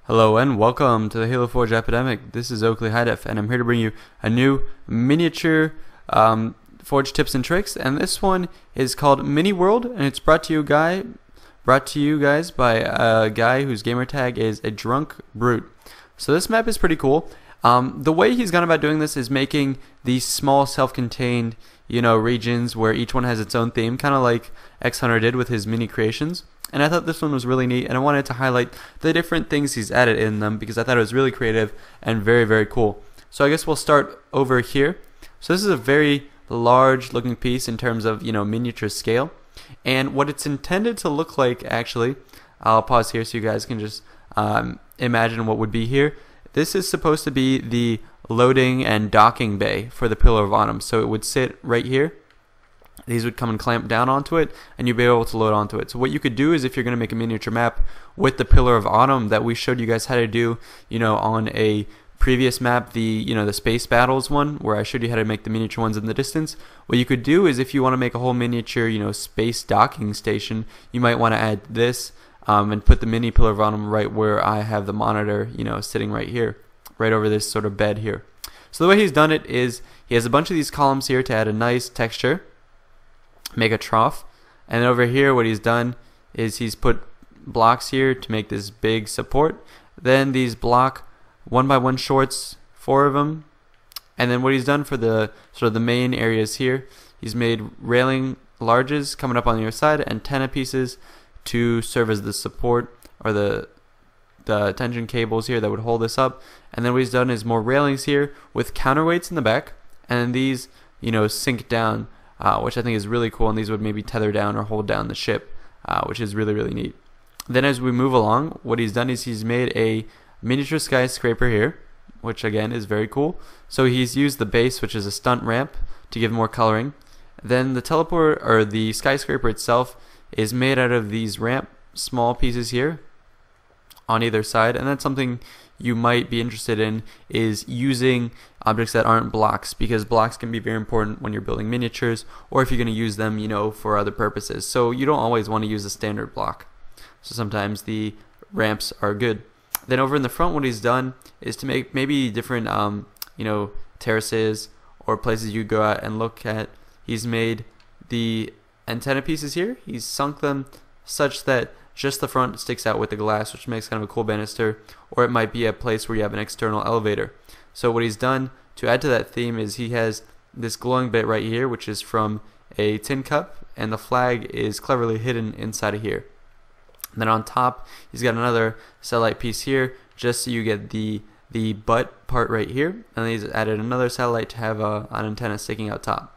Hello and welcome to the Halo Forge Epidemic. This is Oakley HiDef and I'm here to bring you a new miniature forge tips and tricks, and this one is called Mini World, and it's brought to you guys by a guy whose gamer tag is a drunk brute. So this map is pretty cool. The way he's gone about doing this is making these small self-contained regions where each one has its own theme, kind of like X Hunter did with his mini creations. And I thought this one was really neat, and I wanted to highlight the different things he's added in them because I thought it was really creative and very, very cool. So I guess we'll start over here. So this is a very large looking piece in terms of miniature scale, and what it's intended to look like, actually, I'll pause here so you guys can just imagine what would be here. This is supposed to be the loading and docking bay for the Pillar of Autumn. So it would sit right here. These would come and clamp down onto it, and you'd be able to load onto it. So what you could do is, if you're going to make a miniature map with the Pillar of Autumn that we showed you guys how to do, on a previous map, the space battles one, where I showed you how to make the miniature ones in the distance. What you could do is, if you want to make a whole miniature, space docking station, you might want to add this and put the mini Pillar of Autumn right where I have the monitor, sitting right here, right over this sort of bed here. So the way he's done it is, he has a bunch of these columns here to add a nice texture. Make a trough, and then over here what he's done is he's put blocks here to make this big support. Then these block 1x1 shorts, 4 of them, and then what he's done for the sort of the main areas here, he's made railing larges coming up on the other side, antenna pieces to serve as the support, or the tension cables here that would hold this up. And then what he's done is more railings here with counterweights in the back, and these sink down, which I think is really cool, and these would maybe tether down or hold down the ship, which is really, really neat. Then as we move along, what he's done is he's made a miniature skyscraper here, which again is very cool. So he's used the base, which is a stunt ramp, to give more coloring. Then the teleport, or the skyscraper itself, is made out of these ramp small pieces here on either side, and that's something you might be interested in, is using objects that aren't blocks, because blocks can be very important when you're building miniatures, or if you're going to use them for other purposes. So you don't always want to use a standard block, so sometimes the ramps are good. Then over in the front, what he's done is to make maybe different terraces or places you go out and look at. He's made the antenna pieces here, he's sunk them such that just the front sticks out with the glass, which makes kind of a cool banister, or it might be a place where you have an external elevator. So what he's done to add to that theme is he has this glowing bit right here, which is from a tin cup, and the flag is cleverly hidden inside of here. And then on top, he's got another satellite piece here, just so you get the butt part right here, and then he's added another satellite to have an antenna sticking out top.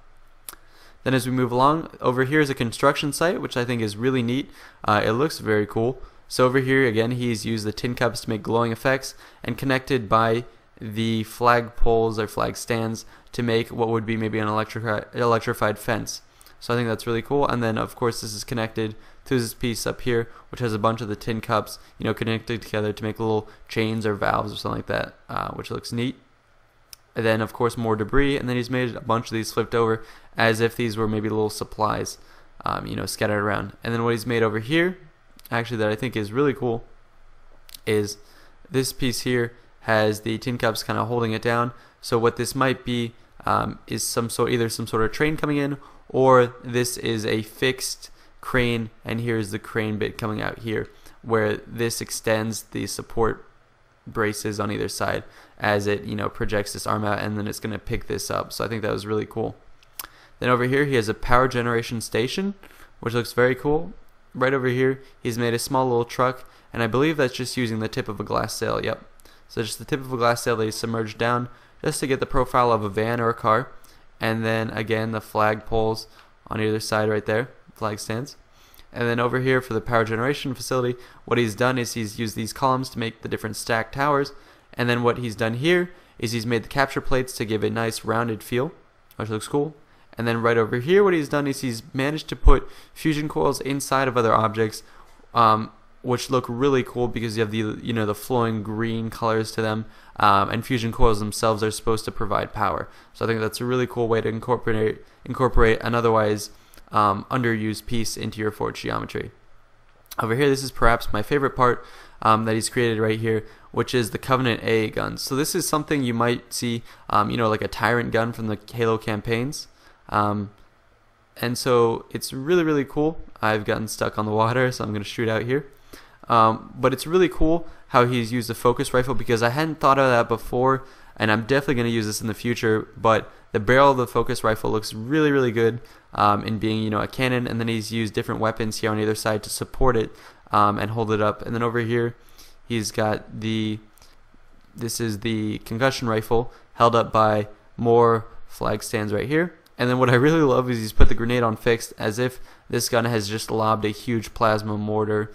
Then as we move along, over here is a construction site, which I think is really neat. It looks very cool. So over here, again, he's used the tin cups to make glowing effects, and connected by the flag poles or flag stands to make what would be maybe an electrified fence. So I think that's really cool. And then, of course, this is connected to this piece up here, which has a bunch of the tin cups, connected together to make little chains or valves or something like that, which looks neat. And then, of course, more debris, and then he's made a bunch of these flipped over as if these were maybe little supplies, scattered around. And then what he's made over here, actually, that I think is really cool, is this piece here has the tin cups kind of holding it down. So what this might be is either some sort of train coming in, or this is a fixed crane, and here's the crane bit coming out here, where this extends the support braces on either side as it projects this arm out, and then it's going to pick this up. So I think that was really cool. Then over here he has a power generation station, which looks very cool. Right over here he's made a small little truck, and I believe that's just using the tip of a glass sail. Yep, so just the tip of a glass sail that he's submerged down just to get the profile of a van or a car. And then again the flag poles on either side right there, flag stands. And then over here for the power generation facility, what he's done is he's used these columns to make the different stacked towers. And then what he's done here is he's made the capture plates to give a nice rounded feel, which looks cool. And then right over here what he's done is he's managed to put fusion coils inside of other objects, which look really cool because you have the flowing green colors to them, and fusion coils themselves are supposed to provide power. So I think that's a really cool way to incorporate an otherwise underused piece into your forge geometry. Over here, this is perhaps my favorite part that he's created right here, which is the Covenant A gun. So this is something you might see, like a Tyrant gun from the Halo campaigns. And so it's really, really cool. I've gotten stuck on the water, so I'm going to shoot out here. But it's really cool how he's used a focus rifle, because I hadn't thought of that before, and I'm definitely going to use this in the future. But the barrel of the focus rifle looks really, really good in being, a cannon, and then he's used different weapons here on either side to support it and hold it up. And then over here, he's got this is the concussion rifle held up by more flag stands right here. And then what I really love is he's put the grenade on fixed, as if this gun has just lobbed a huge plasma mortar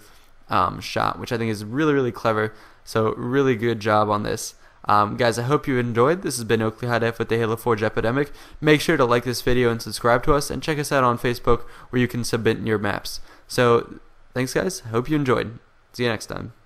shot, which I think is really, really clever. So really good job on this. Guys, I hope you enjoyed. This has been Oakley HiDef with the Halo Forge Epidemic. Make sure to like this video and subscribe to us, and check us out on Facebook, where you can submit your maps. So thanks, guys. Hope you enjoyed. See you next time.